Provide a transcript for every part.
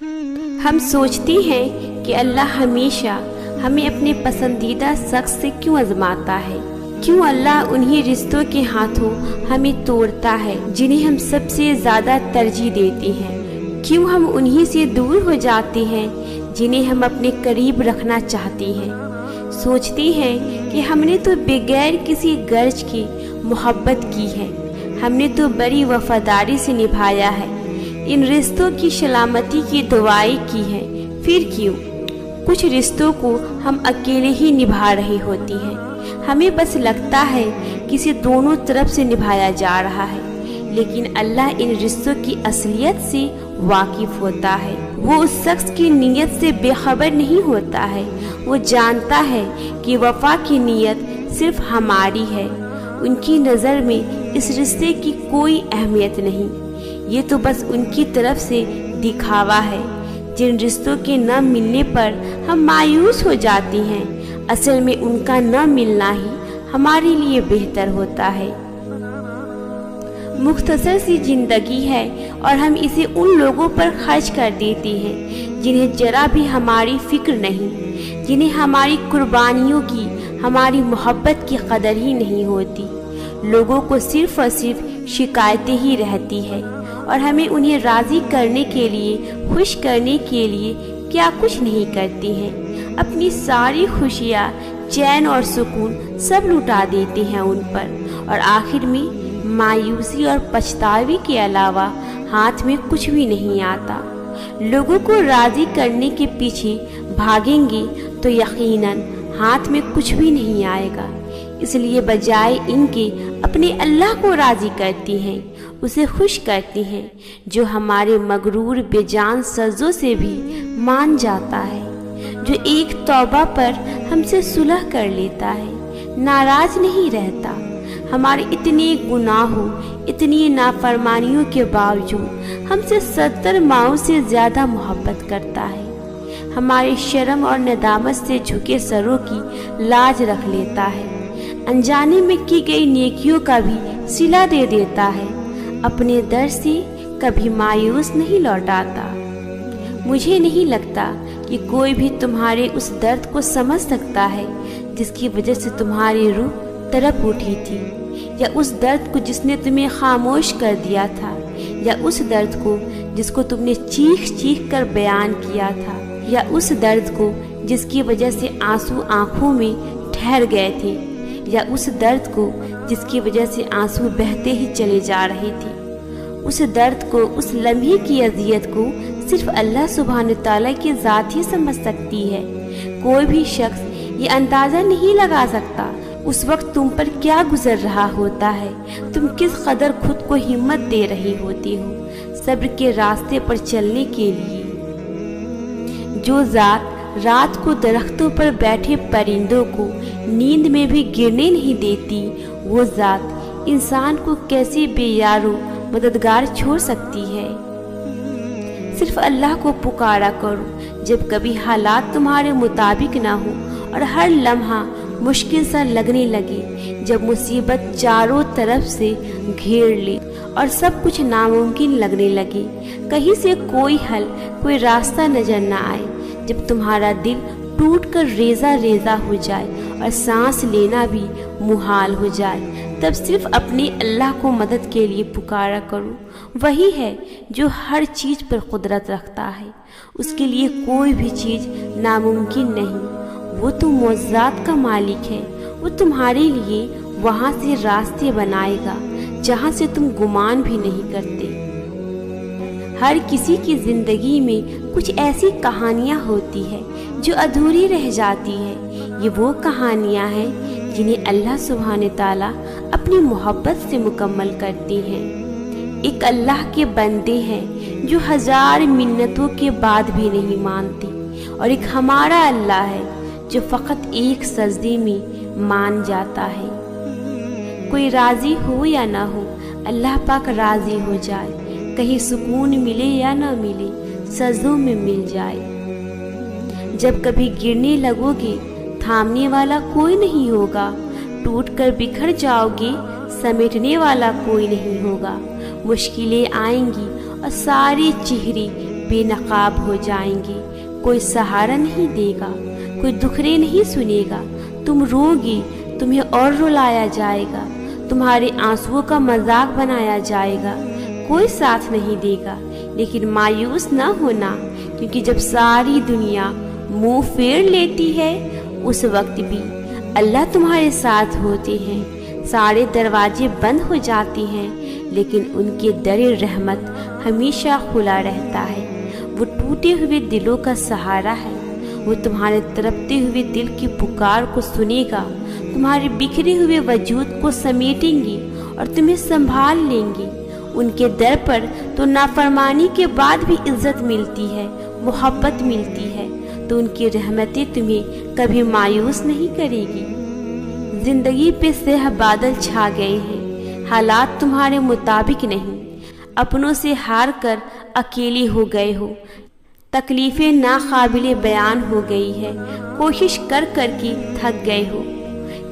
ہم سوچتے ہیں کہ اللہ ہمیشہ ہمیں اپنے پسندیدہ شخص سے کیوں آزماتا ہے، کیوں اللہ انہی رشتوں کے ہاتھوں ہمیں توڑتا ہے جنہیں ہم سب سے زیادہ ترجیح دیتے ہیں، کیوں ہم انہی سے دور ہو جاتے ہیں جنہیں ہم اپنے قریب رکھنا چاہتے ہیں۔ سوچتے ہیں کہ ہم نے تو بغیر کسی غرض کی محبت کی ہے، ہم نے تو بڑی وفاداری سے نبھایا ہے، ان رشتوں کی سلامتی کی دعائیں کی ہے، پھر کیوں کچھ رشتوں کو ہم اکیلے ہی نبھا رہے ہوتی ہیں، ہمیں بس لگتا ہے کہ اسے دونوں طرف سے نبھایا جا رہا ہے، لیکن اللہ ان رشتوں کی اصلیت سے واقف ہوتا ہے، وہ اس شخص کی نیت سے بے خبر نہیں ہوتا ہے، وہ جانتا ہے کہ وفا کی نیت صرف ہماری ہے، ان کی نظر میں اس رشتے کی کوئی اہمیت نہیں، یہ تو بس ان کی طرف سے دکھاوا ہے۔ جن رشتوں کے نہ ملنے پر ہم مایوس ہو جاتی ہیں، اصل میں ان کا نہ ملنا ہی ہمارے لیے بہتر ہوتا ہے۔ مختصر سی زندگی ہے اور ہم اسے ان لوگوں پر خرچ کر دیتے ہیں جنہیں ذرا بھی ہماری فکر نہیں، جنہیں ہماری قربانیوں کی، ہماری محبت کی قدر ہی نہیں ہوتی۔ لوگوں کو صرف اور صرف شکایتیں ہی رہتی ہے اور ہمیں انہیں راضی کرنے کے لیے، خوش کرنے کے لیے کیا کچھ نہیں کرتے ہیں، اپنی ساری خوشیاں، چین اور سکون سب لٹا دیتے ہیں ان پر، اور آخر میں مایوسی اور پچھتاوے کے علاوہ ہاتھ میں کچھ بھی نہیں آتا۔ لوگوں کو راضی کرنے کے پیچھے بھاگیں گے تو یقیناً ہاتھ میں کچھ بھی نہیں آئے گا، اس لیے بجائے ان کے اپنے اللہ کو راضی کرتی ہیں، اسے خوش کرتی ہیں، جو ہمارے مغرور بے جان سجدوں سے بھی مان جاتا ہے، جو ایک توبہ پر ہم سے صلح کر لیتا ہے، ناراض نہیں رہتا، ہمارے اتنے گناہوں، اتنی نافرمانیوں کے باوجود ہم سے 70 ماؤں سے زیادہ محبت کرتا ہے، ہمارے شرم اور ندامت سے جھکے سروں کی لاج رکھ لیتا ہے، انجانے میں کی گئی نیکیوں کا بھی صلہ دے دیتا ہے، اپنے در سے کبھی مایوس نہیں لوٹاتا۔ مجھے نہیں لگتا کہ کوئی بھی تمہارے اس درد کو سمجھ سکتا ہے جس کی وجہ سے تمہاری روح تڑپ اٹھی تھی، یا اس درد کو جس نے تمہیں خاموش کر دیا تھا، یا اس درد کو جس کو تم نے چیخ چیخ کر بیان کیا تھا، یا اس درد کو جس کی وجہ سے آنسو آنکھوں میں ٹھہر گئے تھے، یا اس درد کو جس کی وجہ سے آنسو بہتے ہی چلے جا رہے تھے۔ اس درد کو، اس لمحے کی اذیت کو صرف اللہ سبحانہ تعالیٰ کی ذات ہی سمجھ سکتی ہے، کوئی بھی شخص یہ اندازہ نہیں لگا سکتا اس وقت تم پر کیا گزر رہا ہوتا ہے، تم کس قدر خود کو ہمت دے رہی ہوتی ہو صبر کے راستے پر چلنے کے لیے۔ جو ذات رات کو درختوں پر بیٹھے پرندوں کو نیند میں بھی گرنے نہیں دیتی، وہ ذات انسان کو کیسے بے یار و مددگار چھوڑ سکتی ہے۔ صرف اللہ کو پکارا کرو جب کبھی حالات تمہارے مطابق نہ ہو اور ہر لمحہ مشکل سا لگنے لگے، جب مصیبت چاروں طرف سے گھیر لے اور سب کچھ ناممکن لگنے لگے، کہیں سے کوئی حل، کوئی راستہ نظر نہ آئے، جب تمہارا دل ٹوٹ کر ریزہ ریزہ ہو جائے اور سانس لینا بھی محال ہو جائے، تب صرف اپنے اللہ کو مدد کے لیے پکارا کرو۔ وہی ہے جو ہر چیز پر قدرت رکھتا ہے، اس کے لیے کوئی بھی چیز ناممکن نہیں، وہ تو معجزات کا مالک ہے، وہ تمہارے لیے وہاں سے راستے بنائے گا جہاں سے تم گمان بھی نہیں کرتے۔ ہر کسی کی زندگی میں کچھ ایسی کہانیاں ہوتی ہیں جو ادھوری رہ جاتی ہیں، یہ وہ کہانیاں ہیں جنہیں اللہ سبحانہ تعالیٰ اپنی محبت سے مکمل کرتی ہیں۔ ایک اللہ کے بندے ہیں جو 1000 منتوں کے بعد بھی نہیں مانتے، اور ایک ہمارا اللہ ہے جو فقط ایک سجدے میں مان جاتا ہے۔ کوئی راضی ہو یا نہ ہو، اللہ پاک راضی ہو جائے، کہیں سکون ملے یا نہ ملے، سجدوں میں مل جائے۔ جب کبھی گرنے لگو گے، تھامنے والا کوئی نہیں ہوگا، ٹوٹ کر بکھر جاؤ گے، سمیٹنے والا کوئی نہیں ہوگا، مشکلیں آئیں گی اور سارے چہرے بے نقاب ہو جائیں گے، کوئی سہارا نہیں دے گا، کوئی دکھڑے نہیں سنے گا، تم رو گے تمہیں اور رلایا جائے گا، تمہارے آنسوؤں کا مذاق بنایا جائے گا، کوئی ساتھ نہیں دے گا۔ لیکن مایوس نہ ہونا، کیونکہ جب ساری دنیا منہ پھیر لیتی ہے اس وقت بھی اللہ تمہارے ساتھ ہوتے ہیں۔ سارے دروازے بند ہو جاتے ہیں لیکن ان کے در رحمت ہمیشہ کھلا رہتا ہے۔ وہ ٹوٹے ہوئے دلوں کا سہارا ہے، وہ تمہارے تڑپتے ہوئے دل کی پکار کو سنے گا، تمہارے بکھرے ہوئے وجود کو سمیٹیں گے اور تمہیں سنبھال لیں گے۔ ان کے در پر تو نافرمانی کے بعد بھی عزت ملتی ہے، محبت ملتی ہے، تو ان کی رحمتیں تمہیں کبھی مایوس نہیں کرے گی۔ زندگی پہ سیاہ بادل چھا گئے ہیں، حالات تمہارے مطابق نہیں، اپنوں سے ہار کر اکیلے ہو گئے ہو، تکلیفیں ناقابل بیان ہو گئی ہے، کوشش کر کر کے تھک گئے ہو۔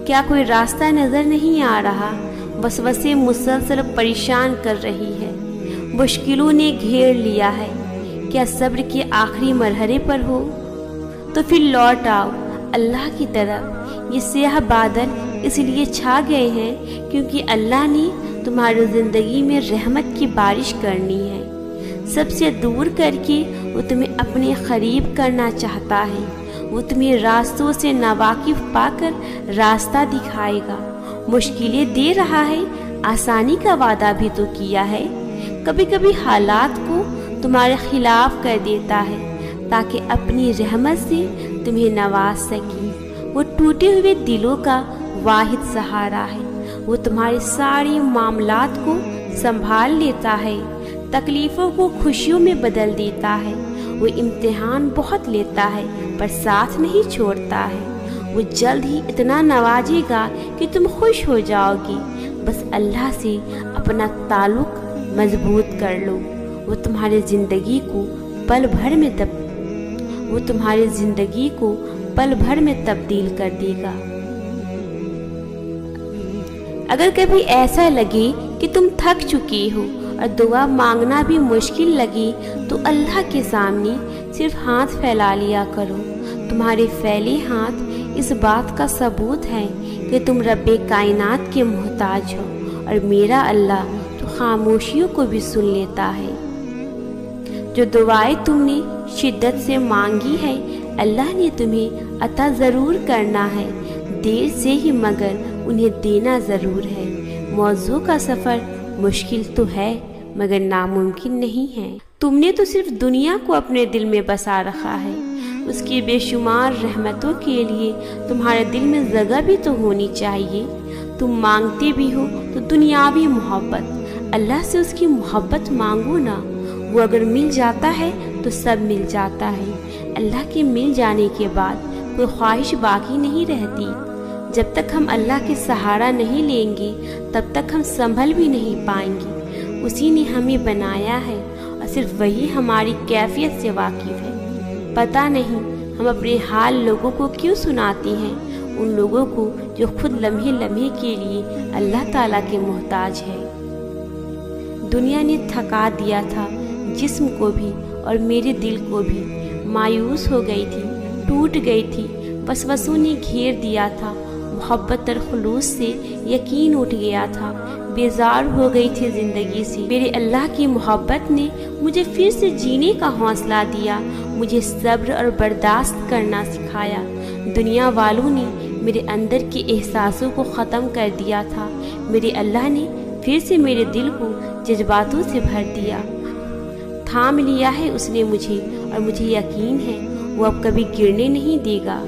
کیا کوئی راستہ نظر نہیں آ رہا؟ وسوسے مسلسل پریشان کر رہی ہے، مشکلوں نے گھیر لیا ہے۔ کیا صبر کے آخری مرحلے پر ہو؟ تو پھر لوٹ آؤ اللہ کی طرف۔ یہ سیاہ بادل اس لیے چھا گئے ہیں کیونکہ اللہ نے تمہاری زندگی میں رحمت کی بارش کرنی ہے۔ سب سے دور کر کے وہ تمہیں اپنے قریب کرنا چاہتا ہے۔ وہ تمہیں راستوں سے ناواقف پا کر راستہ دکھائے گا۔ مشکلیں دے رہا ہے، آسانی کا وعدہ بھی تو کیا ہے۔ کبھی کبھی حالات کو تمہارے خلاف کر دیتا ہے تاکہ اپنی رحمت سے تمہیں نواز سکے۔ وہ ٹوٹے ہوئے دلوں کا واحد سہارا ہے، وہ تمہارے سارے معاملات کو سنبھال لیتا ہے، تکلیفوں کو خوشیوں میں بدل دیتا ہے۔ وہ امتحان بہت لیتا ہے پر ساتھ نہیں چھوڑتا ہے۔ وہ جلد ہی اتنا نوازے گا کہ تم خوش ہو جاؤ گی۔ بس اللہ سے اپنا تعلق مضبوط کر لو، وہ تمہاری زندگی کو پل بھر میں تبدیل کر دے گا۔ اگر کبھی ایسا لگے کہ تم تھک چکے ہو اور دعا مانگنا بھی مشکل لگے تو اللہ کے سامنے صرف ہاتھ پھیلا لیا کرو۔ تمہارے پھیلے ہاتھ اس بات کا ثبوت ہے کہ تم رب کائنات کے محتاج ہو، اور میرا اللہ تو خاموشیوں کو بھی سن لیتا ہے۔ جو دعائیں تم نے شدت سے مانگی ہے اللہ نے تمہیں عطا ضرور کرنا ہے، دیر سے ہی مگر انہیں دینا ضرور ہے۔ موضوع کا سفر مشکل تو ہے مگر ناممکن نہیں ہے۔ تم نے تو صرف دنیا کو اپنے دل میں بسا رکھا ہے، اس کی بے شمار رحمتوں کے لیے تمہارے دل میں جگہ بھی تو ہونی چاہیے۔ تم مانگتے بھی ہو تو دنیاوی محبت، اللہ سے اس کی محبت مانگو نا، وہ اگر مل جاتا ہے تو سب مل جاتا ہے۔ اللہ کے مل جانے کے بعد کوئی خواہش باقی نہیں رہتی۔ جب تک ہم اللہ کے سہارا نہیں لیں گے تب تک ہم سنبھل بھی نہیں پائیں گے۔ اسی نے ہمیں بنایا ہے اور صرف وہی ہماری کیفیت سے واقف ہے۔ پتہ نہیں ہم اپنے حال لوگوں کو کیوں سناتے ہیں، ان لوگوں کو جو خود لمحے لمحے کے لیے اللہ تعالیٰ کے محتاج ہے۔ دنیا نے تھکا دیا تھا جسم کو بھی اور میرے دل کو بھی، مایوس ہو گئی تھی، ٹوٹ گئی تھی، وسوسوں نے گھیر دیا تھا، محبت اور خلوص سے یقین اٹھ گیا تھا، بیزار ہو گئی تھی زندگی سے۔ میرے اللہ کی محبت نے مجھے پھر سے جینے کا حوصلہ دیا، مجھے صبر اور برداشت کرنا سکھایا۔ دنیا والوں نے میرے اندر کے احساسوں کو ختم کر دیا تھا، میرے اللہ نے پھر سے میرے دل کو جذباتوں سے بھر دیا۔ تھام لیا ہے اس نے مجھے اور مجھے یقین ہے وہ اب کبھی گرنے نہیں دے گا۔